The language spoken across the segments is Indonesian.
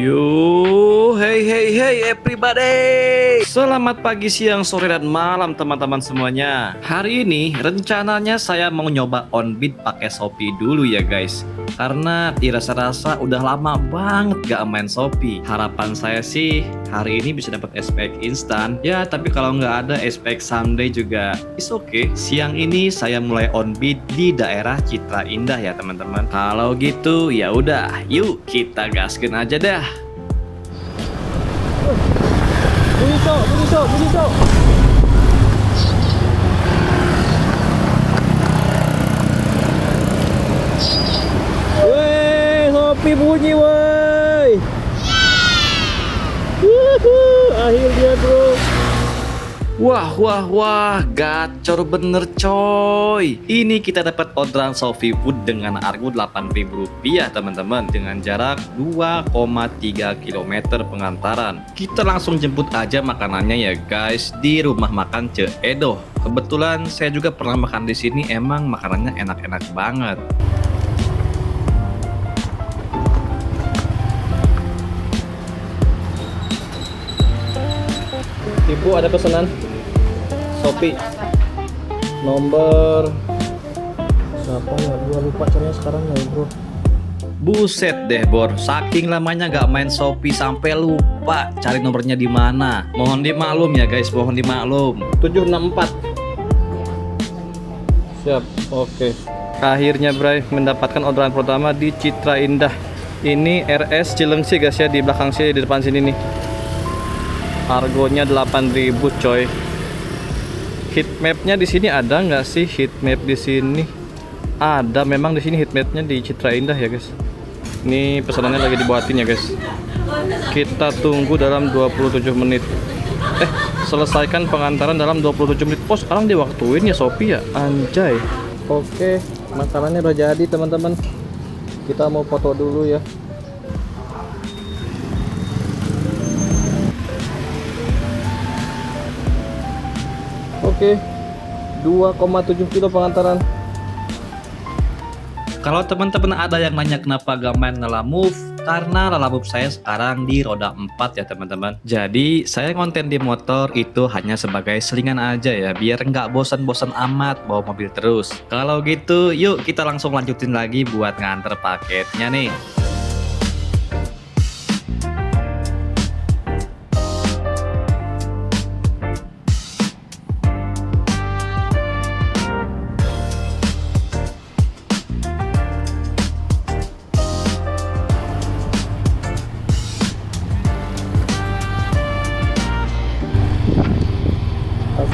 Yo, hey everybody. Selamat pagi, siang, sore, dan malam teman-teman semuanya. Hari ini rencananya saya mau nyoba on-beat pakai Shopee dulu ya guys. Karena dirasa-rasa udah lama banget gak main Shopee. Harapan saya sih hari ini bisa dapat SPX instan. Ya, tapi kalau nggak ada SPX someday juga is okay. Siang ini saya mulai on-beat di daerah Citra Indah ya teman-teman. Kalau gitu ya udah, yuk kita gaskin aja dah. Bunyi sok. Weh, Shopee bunyi woi. Akhirnya bro. Wah, gacor bener coy. Ini kita dapat orderan Shopee Food dengan argo Rp8.000 teman-teman, dengan jarak 2,3 km pengantaran. Kita langsung jemput aja makanannya ya guys di rumah makan Ce Edo. Kebetulan saya juga pernah makan di sini, emang makanannya enak-enak banget. Ibu ada pesanan Shopee nomor siapa ya? Gua lupa caranya sekarang ya bro. Buset deh Bor, saking lamanya gak main Shopee sampai lupa cari nomornya di mana. Mohon dimaklum ya guys, mohon dimaklum. 764. Siap, oke. Akhirnya Bray mendapatkan orderan pertama di Citra Indah. Ini RS Cilengsi guys ya, di belakang sini, di depan sini nih. Argonya 8.000 coy. Heatmapnya di sini ada nggak sih? Heatmap di sini ada, memang di sini heatmapnya di Citra Indah ya guys. Ini pesanannya lagi dibuatin ya guys. Kita tunggu dalam 27 menit. Selesaikan pengantaran dalam 27 menit. Oh, sekarang diwaktuin ya Shopee ya, anjay. Oke, makanannya udah jadi teman-teman. Kita mau foto dulu ya. Oke, 2,7 kilo pengantaran. Kalau teman-teman ada yang nanya kenapa gak main Lalamove, karena Lalamove saya sekarang di roda 4 ya teman-teman. Jadi saya konten di motor itu hanya sebagai selingan aja ya, biar nggak bosan-bosan amat bawa mobil terus. Kalau gitu yuk kita langsung lanjutin lagi buat nganter paketnya nih.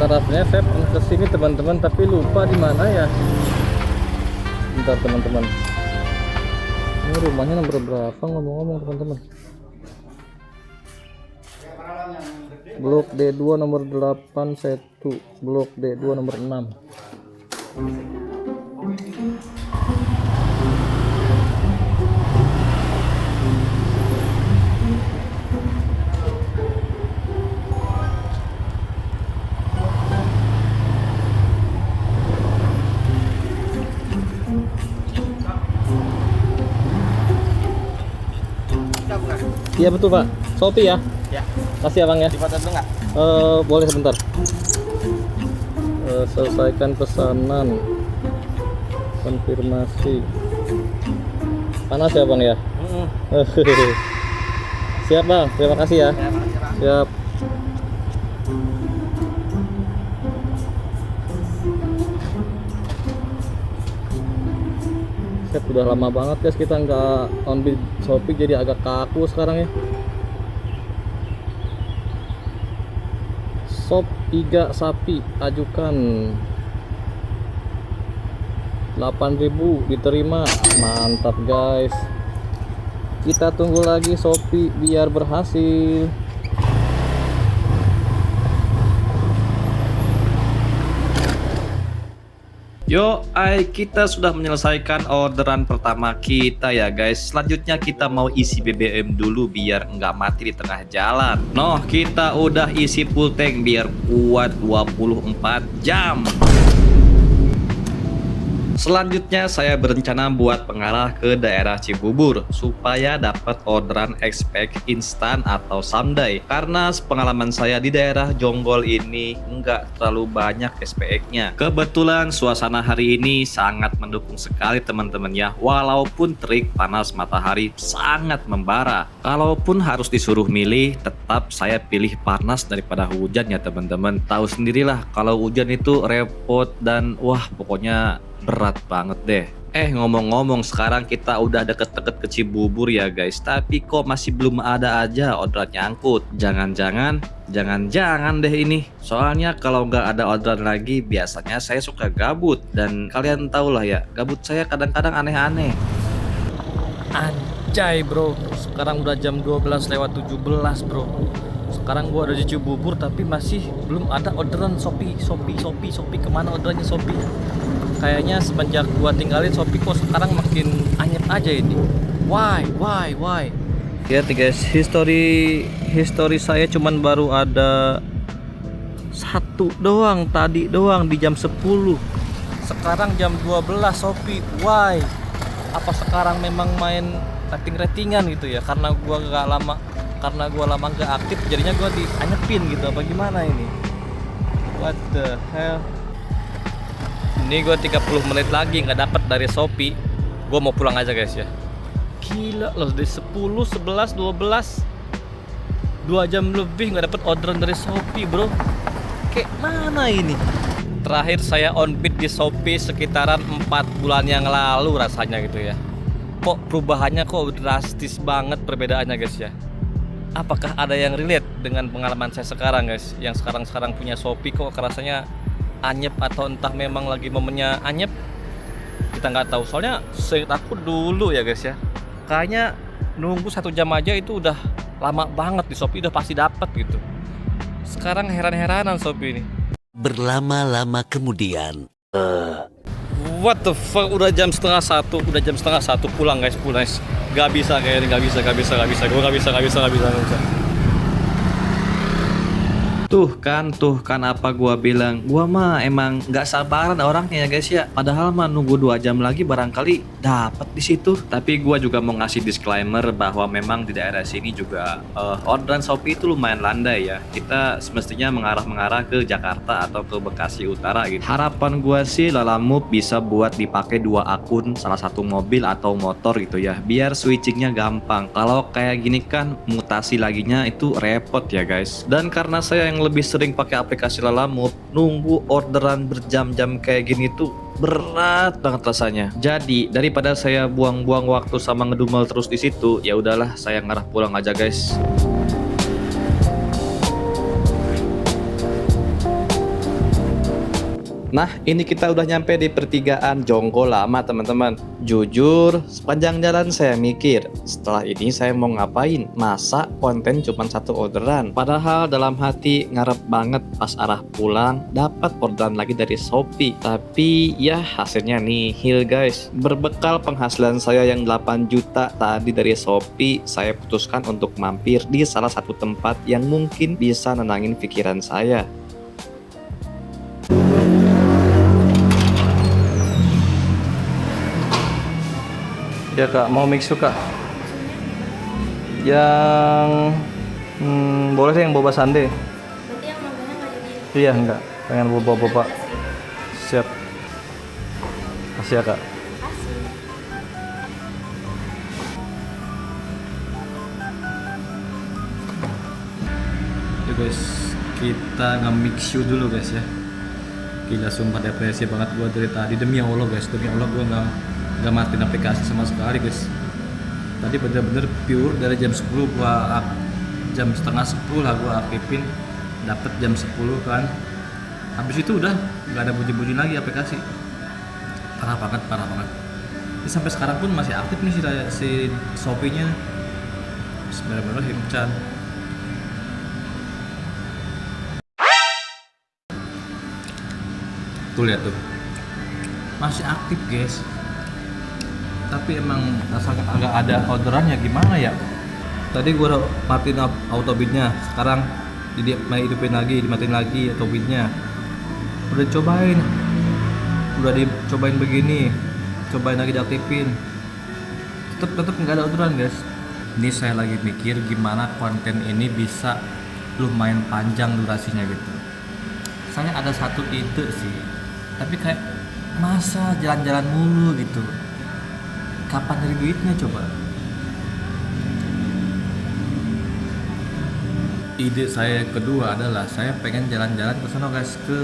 Rasanya saya pernah kesini teman-teman, tapi lupa di mana ya. Bentar teman-teman. Ini rumahnya nomor berapa ngomong-ngomong teman-teman? Blok D2 nomor 81, Blok D2 nomor 6. Iya betul Pak, Shopee ya? Ya. Kasih abang ya. Difoto dulu nggak? Boleh sebentar. Selesaikan pesanan. Konfirmasi. Panas ya bang ya? Siap bang, terima kasih ya. Ya, makasih, Bang. Siap. Set, udah lama banget guys kita nggak on-beat Shopee, jadi agak kaku sekarang ya. Sop iga sapi ajukan 8.000 diterima, mantap guys. Kita tunggu lagi Shopee biar berhasil. Yo, kita sudah menyelesaikan orderan pertama kita ya guys. Selanjutnya kita mau isi BBM dulu biar nggak mati di tengah jalan. Noh, kita udah isi full tank biar kuat 24 jam. Selanjutnya saya berencana buat mengarah ke daerah Cibubur supaya dapat orderan expect instan atau samdai, karena pengalaman saya di daerah Jonggol ini nggak terlalu banyak SPX-nya. Kebetulan suasana hari ini sangat mendukung sekali teman-teman ya, walaupun terik panas matahari sangat membara. Kalaupun harus disuruh milih, tetap saya pilih panas daripada hujan ya teman-teman. Tahu sendirilah kalau hujan itu repot dan wah pokoknya berat banget deh. Ngomong-ngomong, sekarang kita udah deket-deket ke Cibubur ya guys, tapi kok masih belum ada aja orderan nyangkut. Jangan-jangan deh ini. Soalnya kalau nggak ada orderan lagi, biasanya saya suka gabut. Dan kalian tau lah ya, gabut saya kadang-kadang aneh-aneh. Anjay bro, sekarang udah jam 12 lewat 17 bro. Sekarang gua ada di Cibubur tapi masih belum ada orderan Shopee. Kemana orderannya Shopee? Kayaknya semenjak gua tinggalin Shopee kok sekarang makin anyep aja ini. Why? Lihat nih guys, history saya cuman baru ada satu doang, tadi doang di jam 10. Sekarang jam 12 Shopee. Why? Apa sekarang memang main ratingan gitu ya? Karena gua lama nggak aktif, jadinya gua dianyepin gitu apa gimana ini? What the hell? Ini gue 30 menit lagi nggak dapat dari Shopee. Gue mau pulang aja guys ya. Gila loh, dari 10, 11, 12 2 jam lebih nggak dapat orderan dari Shopee bro. Kayak mana ini? Terakhir saya on bid di Shopee sekitaran 4 bulan yang lalu rasanya gitu ya. Kok perubahannya kok drastis banget perbedaannya guys ya. Apakah ada yang relate dengan pengalaman saya sekarang guys? Yang sekarang punya Shopee kok rasanya anyep atau entah memang lagi momennya anyep, kita nggak tahu. Soalnya seingat aku dulu ya guys ya, kayaknya nunggu 1 jam aja itu udah lama banget di Shopee, udah pasti dapat gitu. Sekarang heran-heranan Shopee ini. Berlama-lama kemudian What the fuck, udah jam setengah satu pulang guys. Gak bisa kayaknya, gak bisa. Gue gak bisa. Tuh kan apa gua bilang. Gua mah emang nggak sabaran orangnya ya guys ya. Padahal mah nunggu 2 jam lagi barangkali dapat di situ. Tapi gua juga mau ngasih disclaimer bahwa memang di daerah sini juga orderan Shopee itu lumayan landai ya. Kita semestinya mengarah ke Jakarta atau ke Bekasi Utara gitu. Harapan gua sih Lalamove bisa buat dipakai 2 akun, salah satu mobil atau motor gitu ya. Biar switchingnya gampang. Kalau kayak gini kan mutasi laginya itu repot ya guys. Dan karena saya yang lebih sering pakai aplikasi Lalamove, nunggu orderan berjam-jam kayak gini tuh berat banget rasanya. Jadi daripada saya buang-buang waktu sama ngedumel terus di situ, ya udahlah saya ngarah pulang aja guys. Nah, ini kita udah nyampe di pertigaan Jonggol Lama teman-teman. Jujur, sepanjang jalan saya mikir, setelah ini saya mau ngapain? Masa konten cuma 1 orderan? Padahal dalam hati ngarep banget pas arah pulang dapat orderan lagi dari Shopee. Tapi ya hasilnya nihil guys. Berbekal penghasilan saya yang 8 juta tadi dari Shopee, saya putuskan untuk mampir di salah satu tempat yang mungkin bisa nenangin pikiran saya. Ya kak, mau mixu kak? Yang boleh sih yang boba sande. Berarti yang mangganya nggak jadi? Iya enggak, pengen boba. Siap. Kasih ya kak. Kasih. Ya guys, kita nge-mixu dulu guys ya. Gila sumpah depresi banget gua dari tadi, demi Allah guys, gua nggak matiin aplikasi sama sekali guys. Tadi bener-bener pure dari jam 10 jam setengah 10 lah gua aktifin, dapet jam 10 kan. Habis itu udah nggak ada bunyi-bunyi lagi aplikasi. Parah banget. Ini sampai sekarang pun masih aktif nih si Shopee-nya. Bismillahirrahmanirrahim. Tuh lihat tuh, masih aktif guys. Tapi emang rasanya agak ada orderannya gimana ya. Tadi gua udah matiin auto bidnya, sekarang hidupin lagi, dimatiin lagi auto bidnya. Udah cobain, Udah dicobain begini, cobain lagi diaktifin, tetep nggak ada orderan guys. Ini saya lagi mikir gimana konten ini bisa lumayan panjang durasinya gitu. Saya ada satu ide sih, tapi kayak masa jalan-jalan mulu gitu, kapan dari duitnya coba. Ide saya yang kedua adalah saya pengen jalan-jalan ke sana guys, ke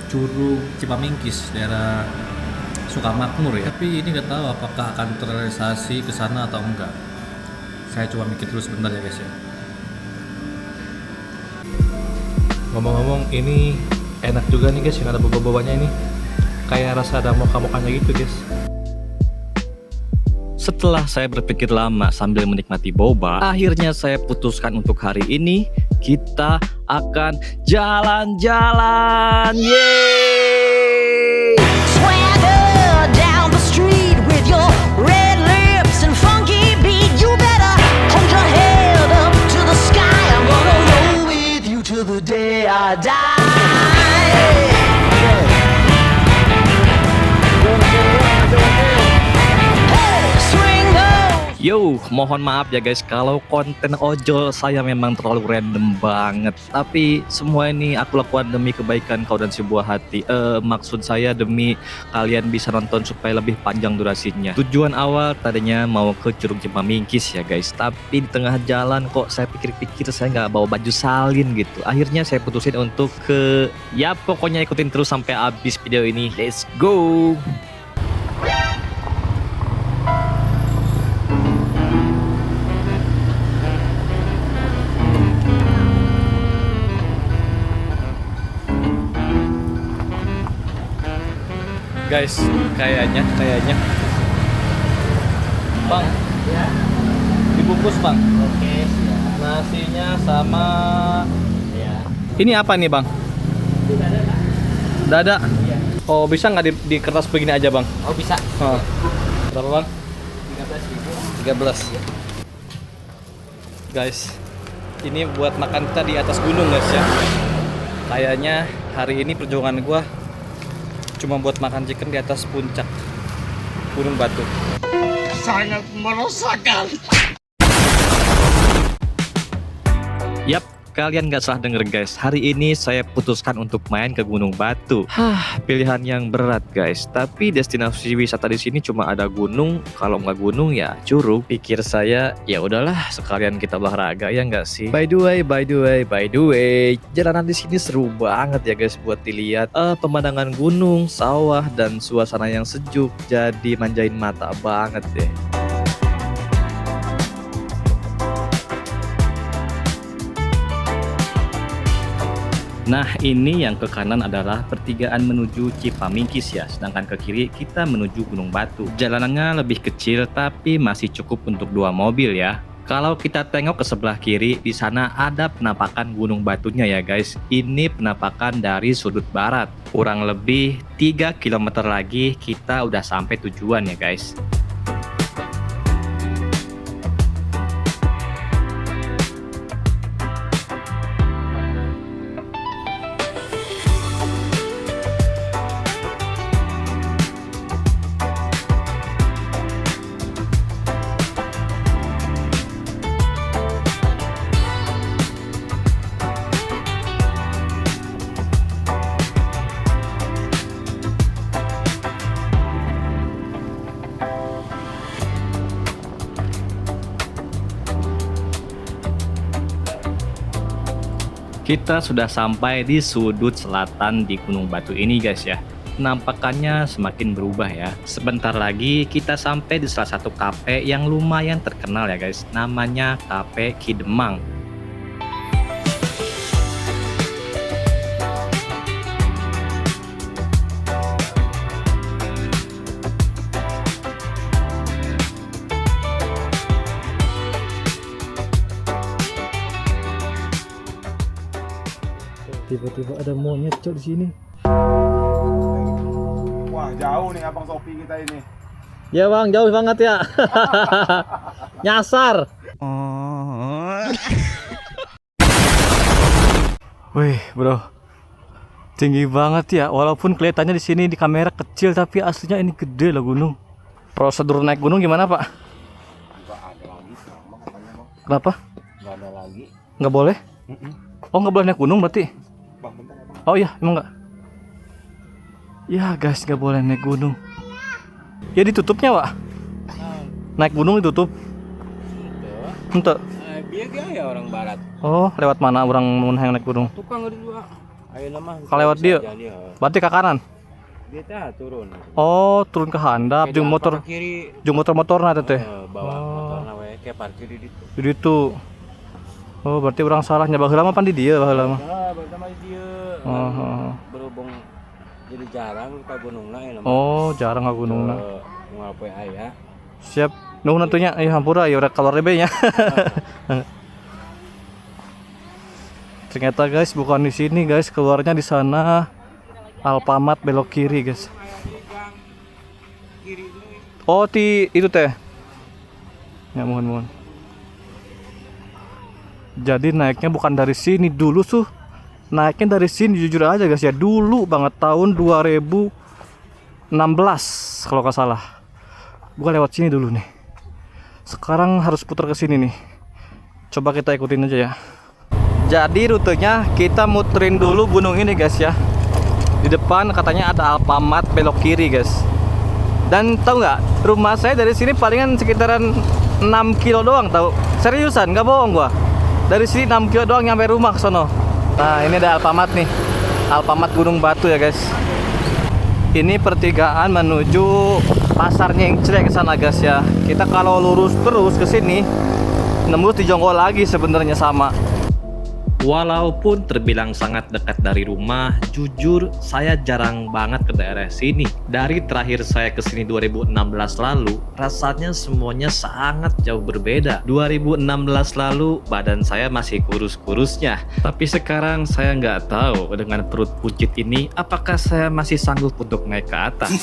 Curug Cipamingkis, daerah Sukamakmur ya. Tapi ini nggak tahu apakah akan terrealisasi ke sana atau enggak. Saya coba mikir terus sebentar ya guys ya. Ngomong-ngomong, ini enak juga nih guys yang ada boba-bobanya ini. Kayak rasa ada moka-mokanya gitu guys. Setelah saya berpikir lama sambil menikmati boba, akhirnya saya putuskan untuk hari ini kita akan jalan-jalan. Yeay! Swagger down the street with your red lips and funky beat. You better hold your head up to the sky. I'm gonna roll with you till the day I die. Hey, swing those. Yo, mohon maaf ya guys kalau konten ojol saya memang terlalu random banget. Tapi semua ini aku lakukan demi kebaikan kau dan sebuah hati. Maksud saya demi kalian bisa nonton supaya lebih panjang durasinya. Tujuan awal tadinya mau ke Curug Cipamingkis ya guys. Tapi di tengah jalan kok saya pikir-pikir saya nggak bawa baju salin gitu. Akhirnya saya putusin untuk ya pokoknya ikutin terus sampai habis video ini. Let's go! Guys, kayaknya Bang, dibungkus Bang. Oke, siap. Nasinya sama Ya. ini apa nih Bang? Itu ada nggak? Dada. Iya. Oh, bisa nggak di kertas begini aja Bang? Oh, bisa. Oh. Berapa Bang? 13.000. 13. Guys, ini buat makan kita di atas gunung guys ya. Kayaknya hari ini perjuangan gua cuma buat makan chicken di atas puncak Gunung Batu. Sangat meresahkan. Yap, kalian nggak salah denger guys. Hari ini saya putuskan untuk main ke Gunung Batu. Pilihan yang berat guys. Tapi destinasi wisata di sini cuma ada gunung. Kalau nggak gunung ya curug. Pikir saya ya udahlah sekalian kita olahraga ya nggak sih. By the way, jalanan di sini seru banget ya guys buat dilihat. Pemandangan gunung, sawah dan suasana yang sejuk. Jadi manjain mata banget deh. Nah, ini yang ke kanan adalah pertigaan menuju Cipamingkis ya, sedangkan ke kiri kita menuju Gunung Batu. Jalanannya lebih kecil tapi masih cukup untuk 2 mobil ya. Kalau kita tengok ke sebelah kiri, di sana ada penampakan Gunung Batunya ya guys. Ini penampakan dari sudut barat. Kurang lebih 3 km lagi kita udah sampai tujuan ya guys. Kita sudah sampai di sudut selatan di Gunung Batu ini guys ya. Penampakannya semakin berubah ya. Sebentar lagi kita sampai di salah satu kafe yang lumayan terkenal ya guys. Namanya Kafe Kidemang. Tiba-tiba ada monyet cok di sini. Wah, jauh nih Abang Sopi kita ini. Ya Bang, jauh banget ya. Nyasar. Wih, bro. Tinggi banget ya, walaupun kelihatannya di sini di kamera kecil tapi aslinya ini gede loh gunung. Prosedur naik gunung gimana Pak? Nggak ada lagi sama katanya bang. Kenapa? Nggak ada lagi. Nggak boleh? Oh nggak boleh naik gunung berarti? Bang bentar ya bang. Oh iya emang nggak? Ya guys nggak boleh naik gunung. Ya ditutupnya Pak? Naik gunung ditutup? Untuk? Biar dia ya orang barat. Oh lewat mana orang yang naik gunung? Tukang ada dua. Ayo nama. Kalau lewat dia? Berarti ke kanan? Dia teh turun. Oh turun ke handap, jung motor, kiri. jung motor na teh. Bawa motor nawe kayak parkir di ditu. Jadi itu. Oh berarti orang salahnya baheula mah pan di dieu baheula mah. Nah, pertama dia. Oh. Berhubung jadi jarang ke gunungna ya nama. Oh jarang ke gunungna. Moal poe aya. Siap. Nuhun atunya, ya hampura ya udah keluar deh nya. Ternyata guys bukan di sini guys, keluarnya di sana. Alpamat belok kiri guys. Oh itu teh. Ya mohon. Jadi naiknya bukan dari sini dulu tuh. Naiknya dari sini jujur aja guys ya. Dulu banget tahun 2016 kalau nggak salah. Gua lewat sini dulu nih. Sekarang harus putar ke sini nih. Coba kita ikutin aja ya. Jadi rutenya kita muterin dulu gunung ini guys ya. Di depan katanya ada Alpamat belok kiri guys. Dan tahu nggak, rumah saya dari sini palingan sekitaran 6 kilo doang tahu. Seriusan, nggak bohong gua. Dari sini 6 kilo doang nyampe rumah ke sono. Nah ini ada Alpamat nih. Alpamat Gunung Batu ya guys. Ini pertigaan menuju pasar Nyengcrek ke sana guys ya. Kita kalau lurus terus ke sini nembus di Jonggol lagi sebenarnya sama. Walaupun terbilang sangat dekat dari rumah, jujur saya jarang banget ke daerah sini. Dari terakhir saya ke sini 2016 lalu, rasanya semuanya sangat jauh berbeda. 2016 lalu badan saya masih kurus-kurusnya, tapi sekarang saya nggak tahu dengan perut pucit ini apakah saya masih sanggup untuk naik ke atas.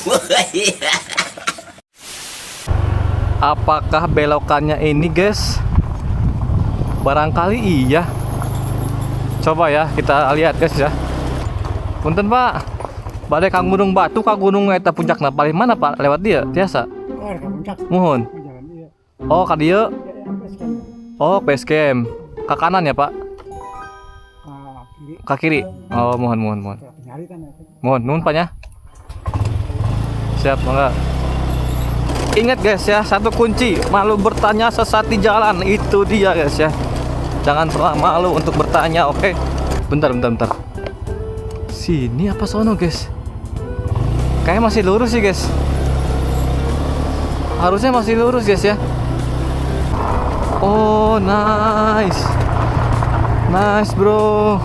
Apakah belokannya ini guys? Barangkali iya. Coba ya kita lihat guys ya. Punten Pak, balik Kang Gunung Batu ka gunung eta puncakna paling mana Pak? Lewat dia biasa. Mohon. Oh ka dieu. Oh base camp. Ka kanan ya Pak? Ka kiri. Oh mohon. Mohon nuhun Pak ya. Siap mangga. Ingat guys ya, satu kunci, malu bertanya sesat di jalan, itu dia guys ya. Jangan pernah malu untuk bertanya, oke? Bentar. Sini apa sono guys? Kayaknya masih lurus sih guys. Harusnya masih lurus guys ya. Oh nice bro.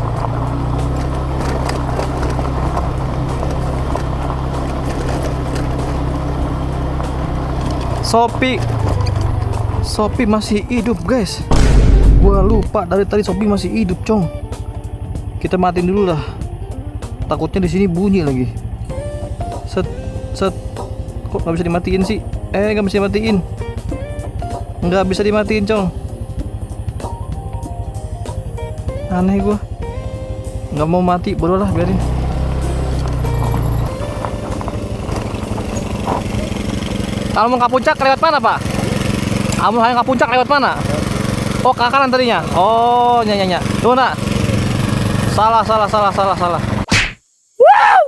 Sopi masih hidup guys. Gua lupa dari tadi Sopi masih hidup cong. Kita matiin dulu lah. Takutnya di sini bunyi lagi. Set. Kok nggak bisa dimatiin sih? Nggak bisa dimatiin. Nggak bisa dimatiin cong. Aneh gua. Nggak mau mati, bodoh lah biarin. Kalau mau ke puncak lewat mana Pak? Kamu hanya ke puncak lewat mana? Oh ke kanan tadinya. Oh nya. Tuh nak. Salah. Wow!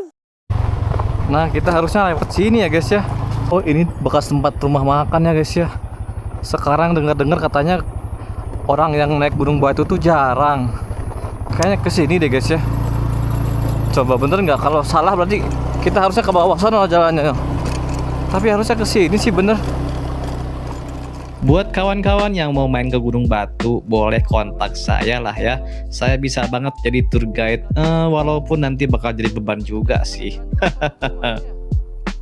Nah kita harusnya lewat sini ya guys ya. Oh ini bekas tempat rumah makan ya guys ya. Sekarang dengar katanya orang yang naik Gunung Batu tuh jarang. Kayaknya kesini deh guys ya. Coba bener nggak? Kalau salah berarti kita harusnya ke bawah sana jalannya. Tapi harusnya ke sini sih bener. Buat kawan-kawan yang mau main ke Gunung Batu, boleh kontak saya lah ya. Saya bisa banget jadi tour guide, walaupun nanti bakal jadi beban juga sih.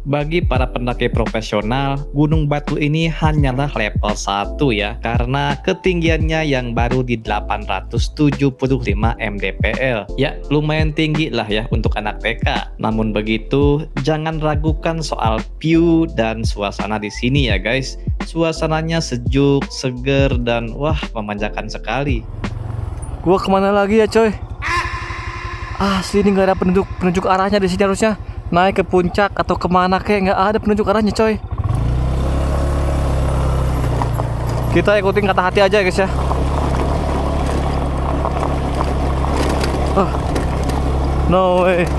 Bagi para pendaki profesional, Gunung Batu ini hanyalah level 1 ya, karena ketinggiannya yang baru di 875 mdpl. Ya, lumayan tinggi lah ya untuk anak TK. Namun begitu, jangan ragukan soal view dan suasana di sini ya guys. Suasananya sejuk, seger, dan wah memanjakan sekali. Gua kemana lagi ya coy? Asli ini nggak ada penunjuk arahnya di sini, harusnya naik ke puncak atau kemana kayak nggak ada penunjuk arahnya coy. Kita ikutin kata hati aja guys ya. No way.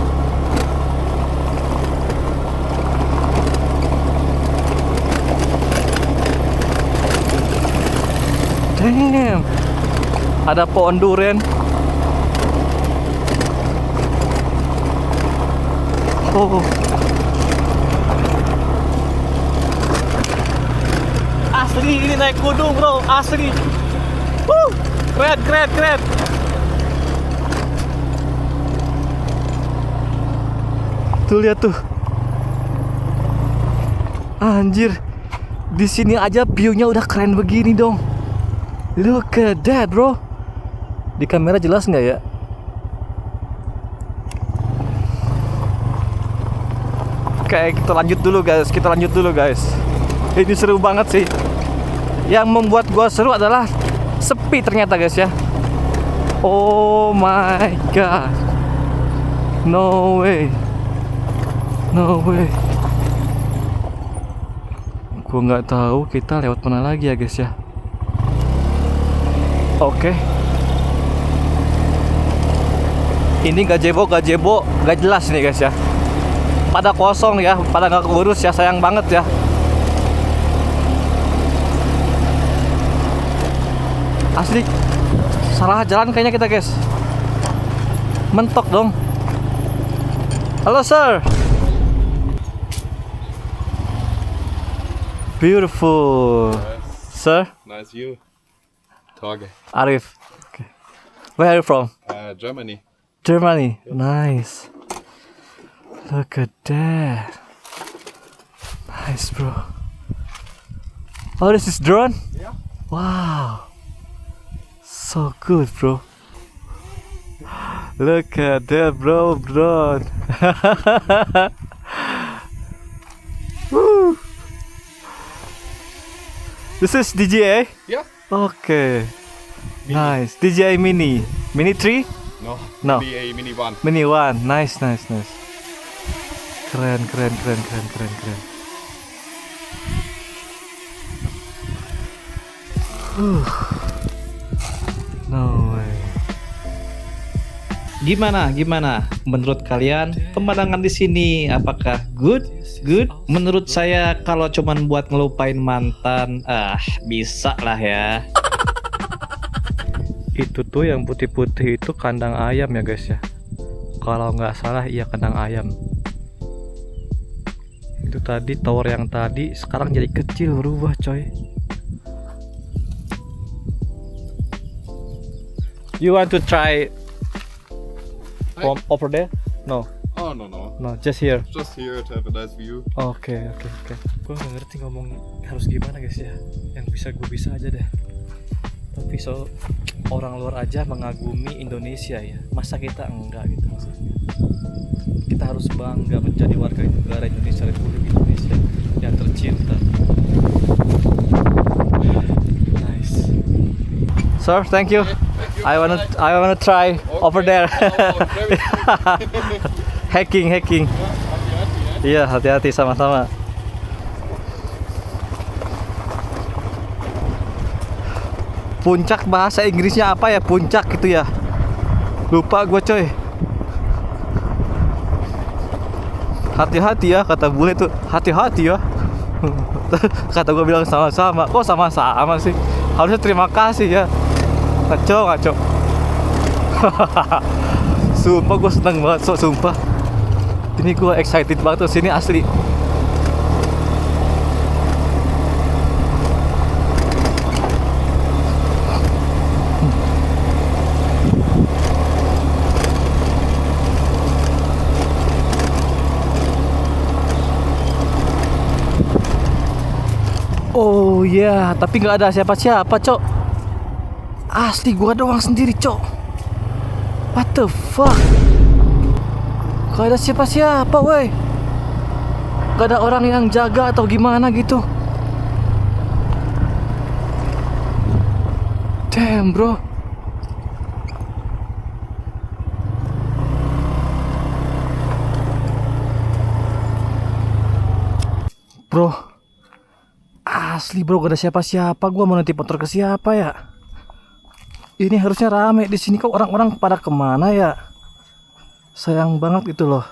Damn. Ada pohon durian. Oh. Asli ini naik gunung bro, asli. Keren. Tuh lihat tuh. Anjir. Di sini aja view-nya udah keren begini dong. Look at that bro. Di kamera jelas nggak ya? Oke, kita lanjut dulu guys. Ini seru banget sih. Yang membuat gua seru adalah sepi ternyata guys ya. Oh my god. No way. Gua nggak tahu kita lewat mana lagi ya guys ya. Oke. Ini gazebo gak jelas nih guys ya. Pada kosong ya, pada nggak keurus ya, sayang banget ya. Asli salah jalan kayaknya kita guys. Mentok dong. Halo sir. Beautiful. Sir? Nice view. Tage. Arif. Okay. Where are you from? Germany. Germany. Nice. Look at that. Nice, bro. Oh, this is drone? Yeah. Wow. So good, bro. Look at that, bro. Drone. Woo. This is DJI? Yeah. Okay. Nice. DJI Mini. Mini 3? No. BA Mini 1. Mini 1. Nice. Keren. No way. Gimana? Menurut kalian pemandangan di sini apakah good? Menurut saya kalau cuman buat ngelupain mantan, bisa lah ya. Itu tuh yang putih-putih itu kandang ayam ya guys ya. Kalau nggak salah iya kandang ayam. Itu tadi tower yang tadi sekarang jadi kecil, berubah coy. You want to try from over there? No. Oh, no. No, just here. Just here to have a nice view. Oke. Gue nggak ngerti ngomong harus gimana guys ya. Yang gue bisa aja deh. Tapi orang luar aja mengagumi Indonesia ya. Masa kita enggak gitu maksudnya. Kita harus bangga menjadi warga negara Indonesia, Republik Indonesia yang tercinta. Nice. Sir, thank you. I wanna try over there. Hacking. Iya, hati-hati sama-sama. Puncak bahasa Inggrisnya apa ya? Puncak gitu ya. Lupa gue coy. Hati-hati ya kata bule tuh. Hati-hati ya. Kata gue bilang sama-sama. Kok sama-sama sih? Harusnya terima kasih ya. Ngaco. Sumpah gue seneng banget, sumpah. Ini gue excited banget tuh sini asli. Oh ya, tapi nggak ada siapa-siapa, Cok. Asli gua doang sendiri, Cok. What the fuck? Gak ada siapa-siapa, woi. Gak ada orang yang jaga atau gimana gitu. Damn, bro. bro. Asli bro, gak ada siapa-siapa. Gua mau nanti motor ke siapa ya? Ini harusnya rame di sini, kok orang-orang pada kemana ya? Sayang banget gitu loh.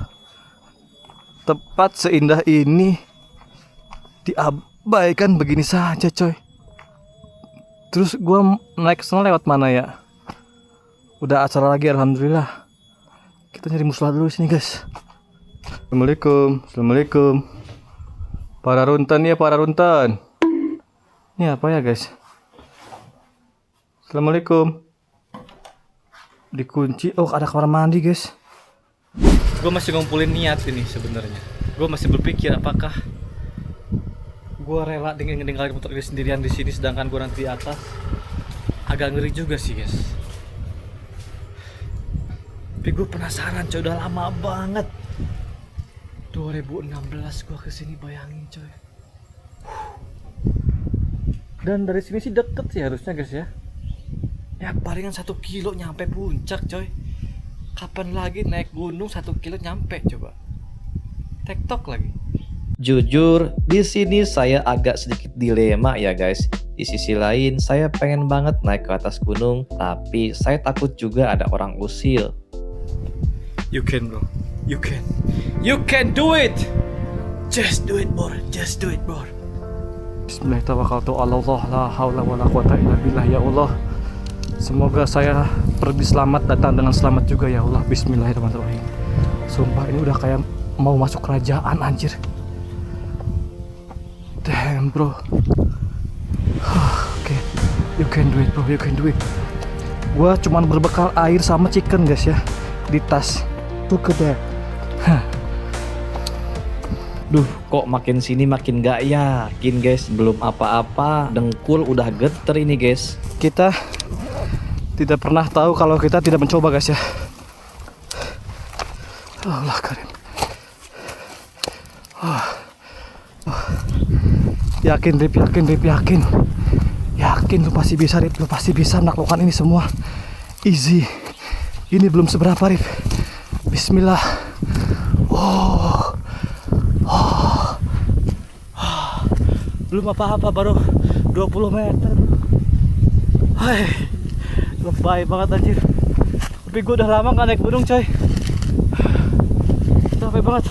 Tempat seindah ini diabaikan begini saja coy. Terus gua naik sana lewat mana ya? Udah acara lagi, alhamdulillah. Kita nyari muslah dulu sini guys. Assalamualaikum, assalamualaikum. Para runtan ya, para runtan. Ini apa ya guys? Assalamualaikum. Dikunci. Oh, ada kamar mandi guys. Gue masih ngumpulin niat ini sebenarnya. Gue masih berpikir apakah gue rela dengan ninggalin motor ini sendirian di sini, sedangkan gue nanti di atas. Agak ngeri juga sih guys. Tapi gue penasaran coy, udah lama banget. 2016 gue kesini, bayangin coy. Dan dari sini sih deket sih harusnya guys ya. Ya palingan 1 kilo nyampe puncak coy. Kapan lagi naik gunung 1 kilo nyampe coba. TikTok lagi. Jujur, di sini saya agak sedikit dilema ya guys. Di sisi lain, saya pengen banget naik ke atas gunung, tapi saya takut juga ada orang usil. You can bro, you can. You can do it. Just do it bro, just do it bro. Bismillahirrahmanirrahim. La haula wala quwata illa billah ya Allah. Semoga saya pergi selamat, datang dengan selamat juga ya Allah. Bismillahirrahmanirrahim. Sumpah ini udah kayak mau masuk kerajaan anjir. Damn bro. Oke, you can do it bro, you can do it. Gua cuman berbekal air sama chicken guys ya di tas. Look at that. Duh, kok makin sini makin gak yakin guys. Belum apa-apa, dengkul udah geter ini guys. Kita tidak pernah tahu kalau kita tidak mencoba guys ya. Allah karim. Yakin Rip, yakin Rip, yakin. Yakin lu pasti bisa Rip, lu pasti bisa melakukan ini semua. Easy. Ini belum seberapa Rip. Bismillah. Belum apa-apa, baru 20 meter. Hai. Lebay banget anjir. Tapi gue udah lama gak naik gunung coy. Capek banget.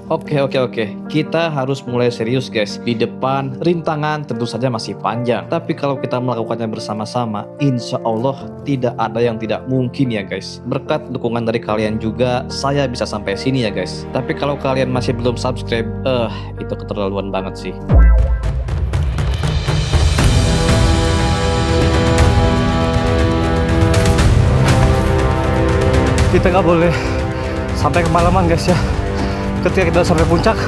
Oke. Kita harus mulai serius guys. Di depan rintangan tentu saja masih panjang. Tapi kalau kita melakukannya bersama-sama, insya Allah tidak ada yang tidak mungkin ya guys. Berkat dukungan dari kalian juga, saya bisa sampai sini ya guys. Tapi kalau kalian masih belum subscribe, itu keterlaluan banget sih. Kita nggak boleh sampai kemalaman guys ya. Ketika kita sampai puncak,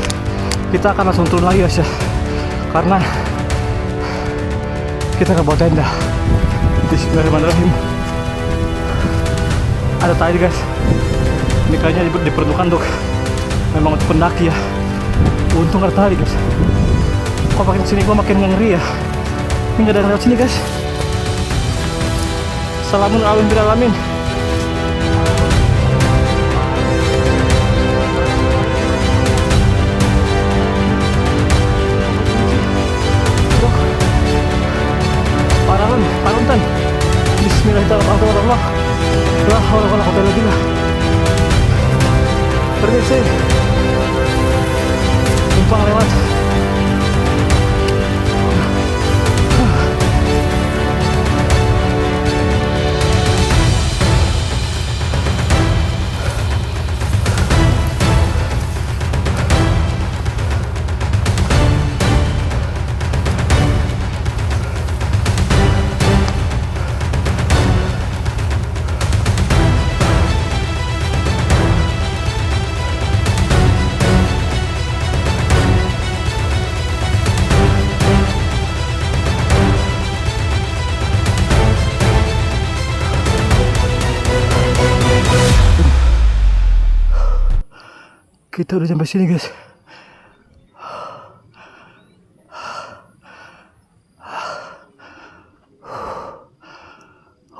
kita akan langsung turun lagi guys ya, karena kita nggak bawa tenda. Bismillahirrahmanirrahim. Ada tali guys. Ini kayaknya diperlukan untuk memang untuk pendaki ya. Untung ada tali guys. Kok makin sini gua makin ngeri ya. Ini nggak ada yang lewat sini guys. Salamun alamin. Paruntan. Bismillahirrahmanirrahim. La haula wala quwwata illa billah. Permisi. Numpang lewat. Kita udah sampai sini guys.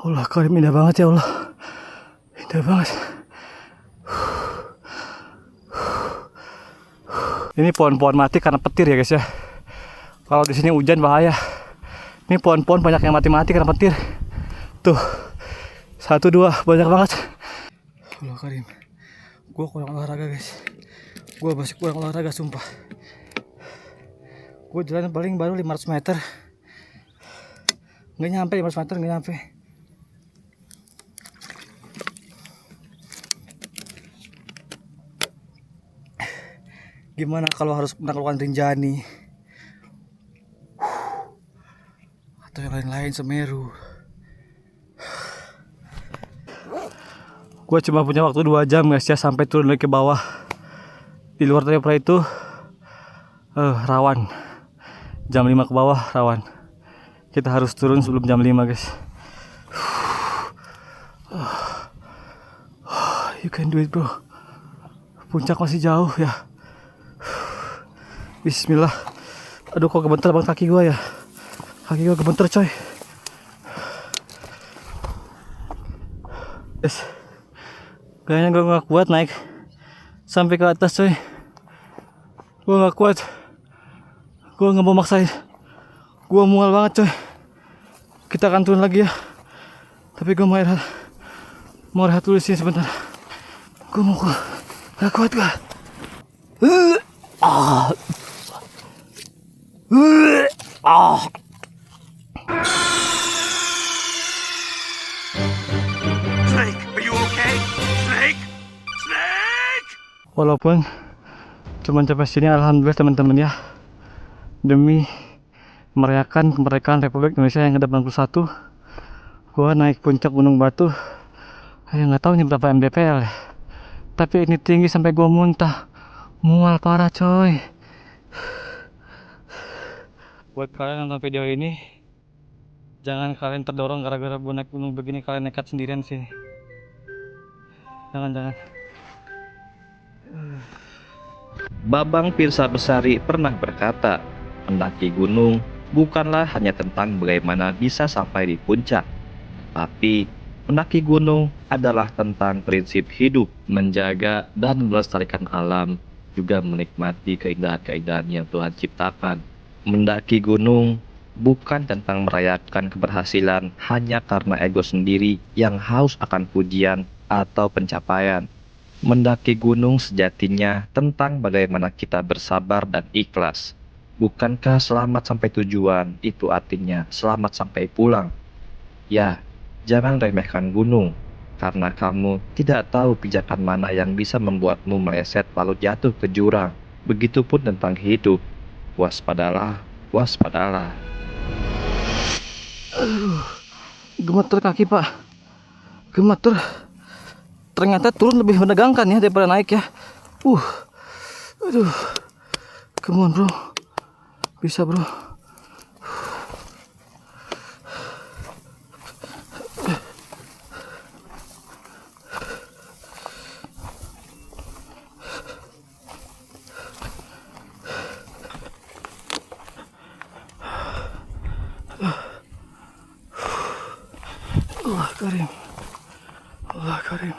Allah karim, indah banget ya Allah. Indah banget. Ini pohon-pohon mati karena petir ya guys ya. Kalau di sini hujan bahaya. Ini pohon-pohon banyak yang mati-mati karena petir. Tuh, 1, 2, banyak banget. Allah Karim, gue kurang olahraga guys. Gue masih kurang olahraga sumpah. Gue jalan paling baru 500 meter. Nggak nyampe 500 meter, nggak nyampe. Gimana kalau harus menaklukkan Rinjani atau yang lain-lain, Semeru? Gue cuma punya waktu 2 jam guys ya sampai turun lagi ke bawah. Di luar Tripura itu rawan. Jam 5 ke bawah rawan. Kita harus turun sebelum jam 5 guys. You can do it bro. Puncak masih jauh ya. Bismillah. Aduh kok gemeter banget kaki gue ya. Kaki gue gemeter coy. Yes. Kayaknya gue gak kuat naik sampai ke atas coy. Gue gak kuat. Gue gak mau maksain. Gue mual banget coy. Kita akan turun lagi ya. Tapi gue mau rehat dulu sih sebentar. Gue mau gak kuat gue. Walaupun cuma sampai sini, alhamdulillah teman-teman ya. Demi merayakan kemerdekaan Republik Indonesia yang ke-81, gua naik puncak Gunung Batu. Nggak tahu ini berapa mdpl ya. Tapi ini tinggi sampai gua muntah, mual parah coy. Buat kalian nonton video ini, jangan kalian terdorong gara-gara gua naik gunung begini kalian nekat sendirian sini. Jangan. Babang Pirsa Besari pernah berkata, mendaki gunung bukanlah hanya tentang bagaimana bisa sampai di puncak, tapi mendaki gunung adalah tentang prinsip hidup, menjaga dan melestarikan alam, juga menikmati keindahan-keindahan yang Tuhan ciptakan. Mendaki gunung bukan tentang merayakan keberhasilan hanya karena ego sendiri yang haus akan pujian atau pencapaian. Mendaki gunung sejatinya tentang bagaimana kita bersabar dan ikhlas. Bukankah selamat sampai tujuan itu artinya selamat sampai pulang? Ya, jangan remehkan gunung, karena kamu tidak tahu pijakan mana yang bisa membuatmu meleset lalu jatuh ke jurang. Begitupun tentang hidup. Waspadalah, waspadalah. Gemeter kaki pak, gemeter. Ternyata turun lebih menegangkan ya daripada naik ya. Aduh, come on bro, bisa bro. Allah Karim, Allah Karim.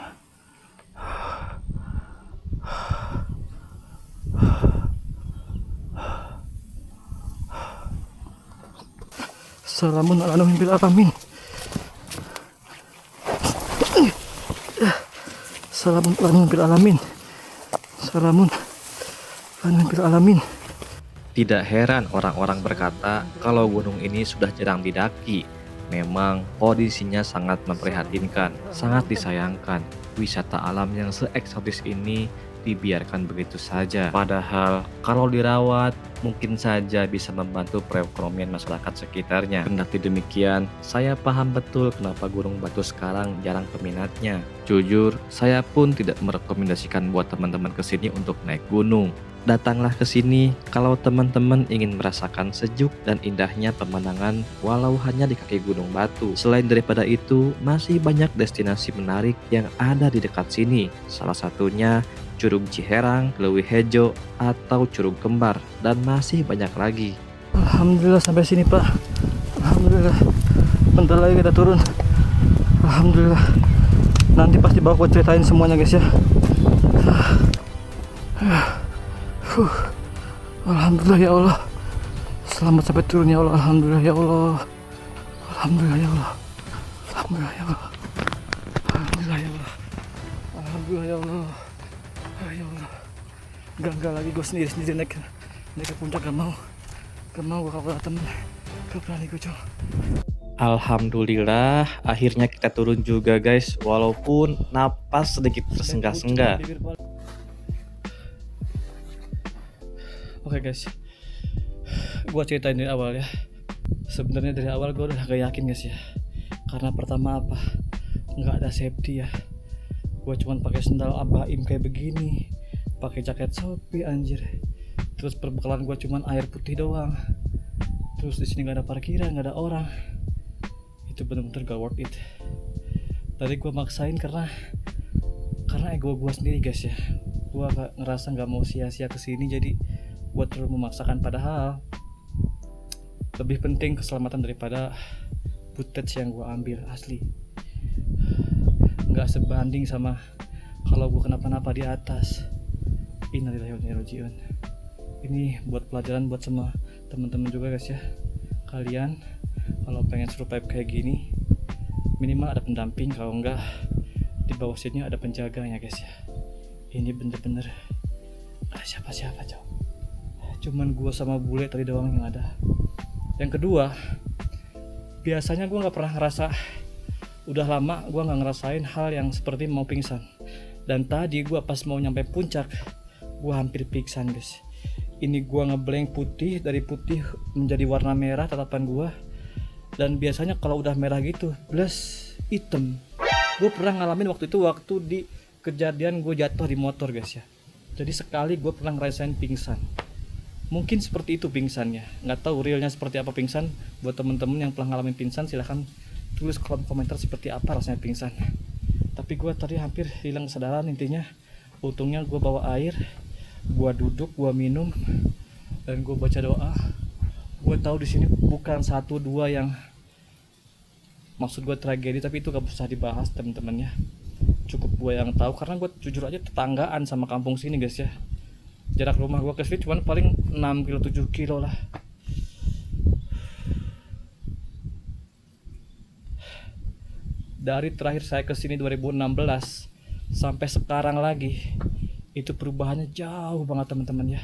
Salamun ala nuhin bil alamin. Salamun ala nuhin bil alamin. Salamun ala nuhin bil alamin. Tidak heran orang-orang berkata kalau gunung ini sudah jarang didaki. Memang kondisinya sangat memprihatinkan, sangat disayangkan. Wisata alam yang seeksotis ini dibiarkan begitu saja. Padahal kalau dirawat mungkin saja bisa membantu perekonomian masyarakat sekitarnya. Kendati demikian, saya paham betul kenapa Gunung Batu sekarang jarang peminatnya. Jujur, saya pun tidak merekomendasikan buat teman-teman kesini untuk naik gunung. Datanglah ke sini kalau teman-teman ingin merasakan sejuk dan indahnya pemandangan walau hanya di kaki Gunung Batu. Selain daripada itu, masih banyak destinasi menarik yang ada di dekat sini. Salah satunya Curug Ciherang, Leuwi Hejo, atau Curug Kembar, dan masih banyak lagi. Alhamdulillah sampai sini pak. Alhamdulillah. Bentar lagi kita turun. Alhamdulillah. Nanti pasti bakal ceritain semuanya guys ya. Alhamdulillah ya Allah. Selamat sampai turun ya Allah. Alhamdulillah ya Allah. Alhamdulillah ya Allah. Alhamdulillah ya Allah. Alhamdulillah ya Allah. Alhamdulillah ya Allah. Ya Allah. Enggak lagi gue sendiri naik ke puncak. Gak mau gue kalau ada temen. Gak berani gue coba. Alhamdulillah, akhirnya kita turun juga guys, walaupun napas sedikit tersenggah-senggah. Oke guys, gue ceritain dari awal ya. Sebenarnya dari awal gue udah gak yakin guys ya. Karena pertama apa? Nggak ada safety ya. Gue cuman pakai sendal abaim kayak begini, pakai jaket Shopee anjir. Terus perbekalan gue cuman air putih doang. Terus di sini nggak ada parkiran, nggak ada orang. Itu bener-bener gak worth it. Tadi gue maksain karena ego gue sendiri guys ya. Gue ngerasa nggak mau sia-sia kesini, jadi gue terlalu memaksakan. Padahal lebih penting keselamatan daripada footage yang gue ambil asli. Nggak sebanding sama kalau gue kenapa-napa di atas. Innalillahi wa inna ilaihi raji'un. Ini buat pelajaran buat semua teman-teman juga guys ya. Kalian kalau pengen survive kayak gini, minimal ada pendamping. Kalau enggak, di bawah sini ada penjaganya guys ya. Ini bener-bener ada siapa-siapa cow. Cuman gue sama bule tadi doang yang ada. Yang kedua, biasanya gue nggak pernah ngerasa, udah lama gue nggak ngerasain hal yang seperti mau pingsan. Dan tadi gue pas mau nyampe puncak, gue hampir pingsan guys. Ini gue ngeblank putih, dari putih menjadi warna merah tatapan gue. Dan biasanya kalau udah merah gitu plus hitam. Gue pernah ngalamin waktu itu, waktu di kejadian gue jatuh di motor guys ya. Jadi sekali gue pernah ngerasain pingsan. Mungkin seperti itu pingsannya. Nggak tahu realnya seperti apa pingsan. Buat temen-temen yang pernah ngalamin pingsan, silahkan tulis kolom komentar seperti apa rasanya pingsan. Tapi gue tadi hampir hilang kesadaran. Intinya untungnya gue bawa air, gue duduk, gue minum, dan gue baca doa. Gue tahu di sini bukan 1-2 yang maksud gue tragedi, tapi itu gak usah dibahas temen-temennya. Cukup gue yang tahu, karena gue jujur aja tetanggaan sama kampung sini guys ya. Jarak rumah gue ke sini cuma paling 6 kilo 7 kilo lah. Dari terakhir saya ke sini 2016 sampai sekarang lagi, itu perubahannya jauh banget teman-teman ya.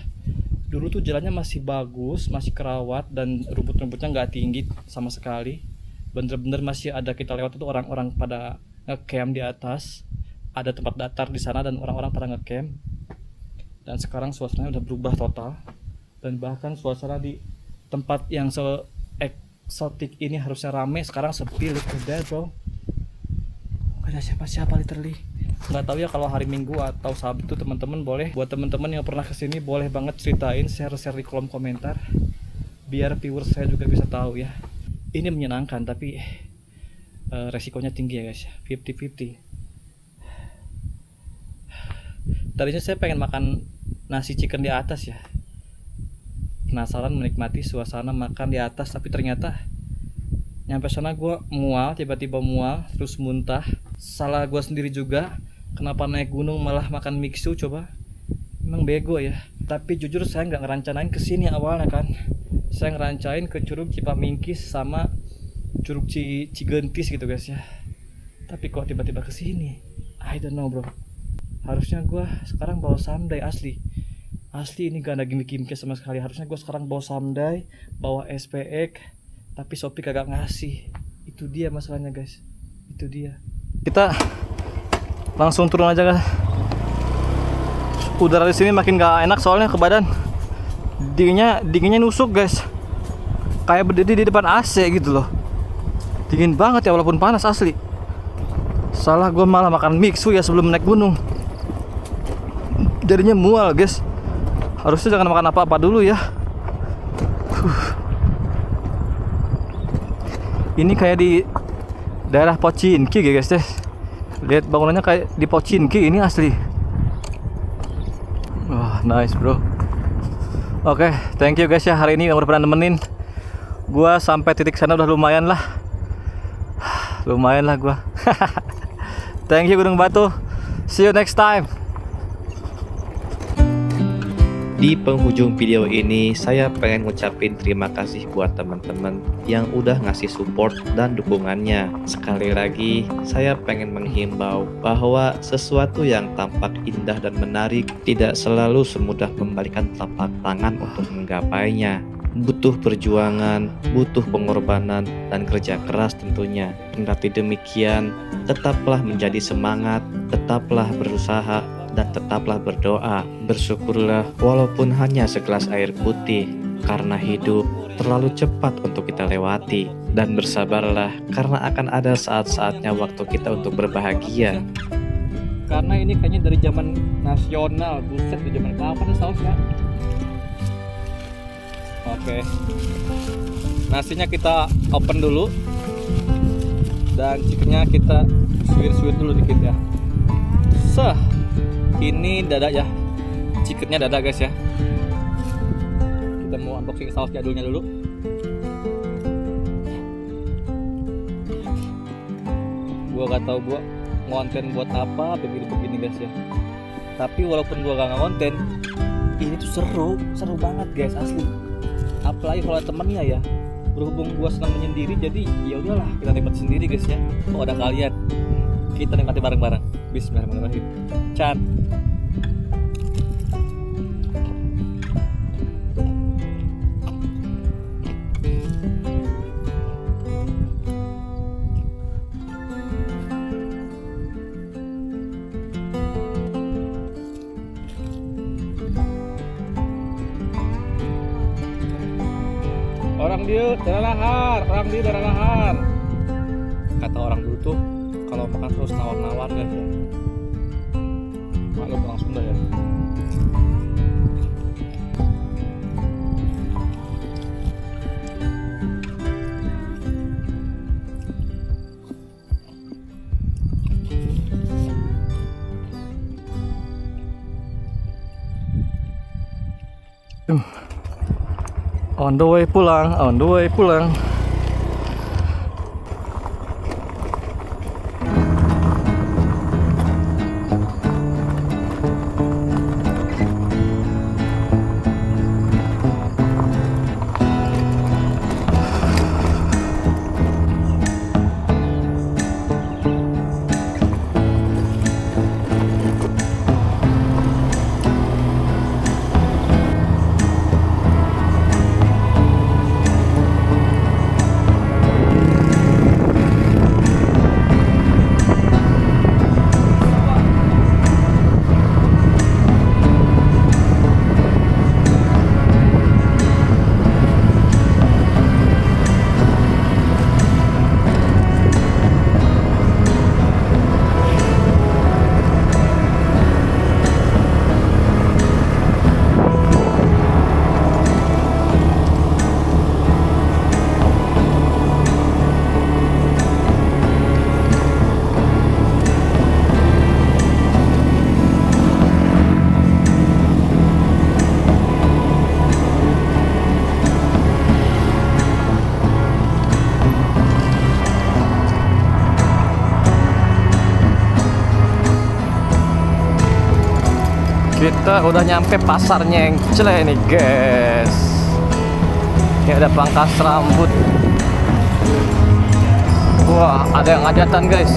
Dulu tuh jalannya masih bagus, masih kerawat, dan rumput-rumputnya nggak tinggi sama sekali. Bener-bener masih ada, kita lewat itu orang-orang pada ngecamp di atas, ada tempat datar di sana dan orang-orang pada ngecamp. Dan sekarang suasananya udah berubah total, dan bahkan suasana di tempat yang se-eksotik ini harusnya rame, sekarang sepi. Look at that bro, gak ada siapa-siapa literally. Nggak tahu ya kalau hari Minggu atau Sabtu teman-teman boleh, buat teman-teman yang pernah kesini boleh banget ceritain, share di kolom komentar biar viewers saya juga bisa tahu ya. Ini menyenangkan tapi resikonya tinggi ya guys, 50-50. Tadinya saya pengen makan nasi chicken di atas ya, penasaran menikmati suasana makan di atas, tapi ternyata nyampe sana gue mual, tiba-tiba mual terus muntah. Salah gue sendiri juga. Kenapa naik gunung malah makan mixu coba? Emang bego ya. Tapi jujur saya nggak ngerancanain kesini awalnya kan. Saya ngerancain ke Curug Cipamingkis sama Curug Cigentis gitu guys ya. Tapi kok tiba-tiba kesini? I don't know bro. Harusnya gue sekarang bawa samdai asli. Asli ini gak ada gimmick-gimmicknya sama sekali. Harusnya gue sekarang bawa samdai, bawa SPX, tapi Shopee kagak ngasih. Itu dia masalahnya guys. Itu dia. Kita langsung turun aja guys. Udara di sini makin gak enak soalnya ke badan. Dinginnya nusuk guys. Kayak berdiri di depan AC gitu loh. Dingin banget ya walaupun panas asli. Salah gue malah makan mixu ya sebelum naik gunung. Jadinya mual guys. Harusnya jangan makan apa-apa dulu ya. Ini kayak di daerah Pochinki guys deh. Lihat bangunannya kayak di Pochinki ini asli. Wah, nice bro. Oke, thank you guys ya hari ini yang udah pernah nemenin. Gua sampai titik sana udah lumayan lah. Lumayan lah gua. Thank you Gunung Batu. See you next time. Di penghujung video ini, saya pengen ngucapin terima kasih buat teman-teman yang udah ngasih support dan dukungannya. Sekali lagi, saya pengen menghimbau bahwa sesuatu yang tampak indah dan menarik tidak selalu semudah membalikan telapak tangan untuk menggapainya. Butuh perjuangan, butuh pengorbanan, dan kerja keras tentunya. Kendati demikian, tetaplah menjadi semangat, tetaplah berusaha, dan tetaplah berdoa. Bersyukurlah walaupun hanya segelas air putih, karena hidup terlalu cepat untuk kita lewati. Dan bersabarlah, karena akan ada saat-saatnya waktu kita untuk berbahagia. Karena ini kayaknya dari zaman nasional. Buset, di zaman kapan nih sausnya? Oke, nasinya kita open dulu, dan chickennya kita suwir-suwir dulu dikit ya. Ini dada ya, chickennya dada guys ya. Kita mau unboxing saus jadulnya dulu. Gua gak tahu gua ngonten buat apa begini-begini guys ya. Tapi walaupun gua gak ngonten, ini tuh seru banget guys, asli. Apalagi kalau temennya ya, berhubung gua senang menyendiri, jadi ya udahlah kita nikmati sendiri guys ya. Oh ada kalian, kita nikmati bareng-bareng. Bismillahirrahmanirrahim. Chan. Orang dia darah lahar. Kata orang dulu tuh, kalau makan terus nawar-nawar guys ya. Maklum orang Sunda ya. On the way pulang. Kita udah nyampe pasar Nyencele nih guys. Ini ada pangkas rambut. Wah, ada yang hajatan guys.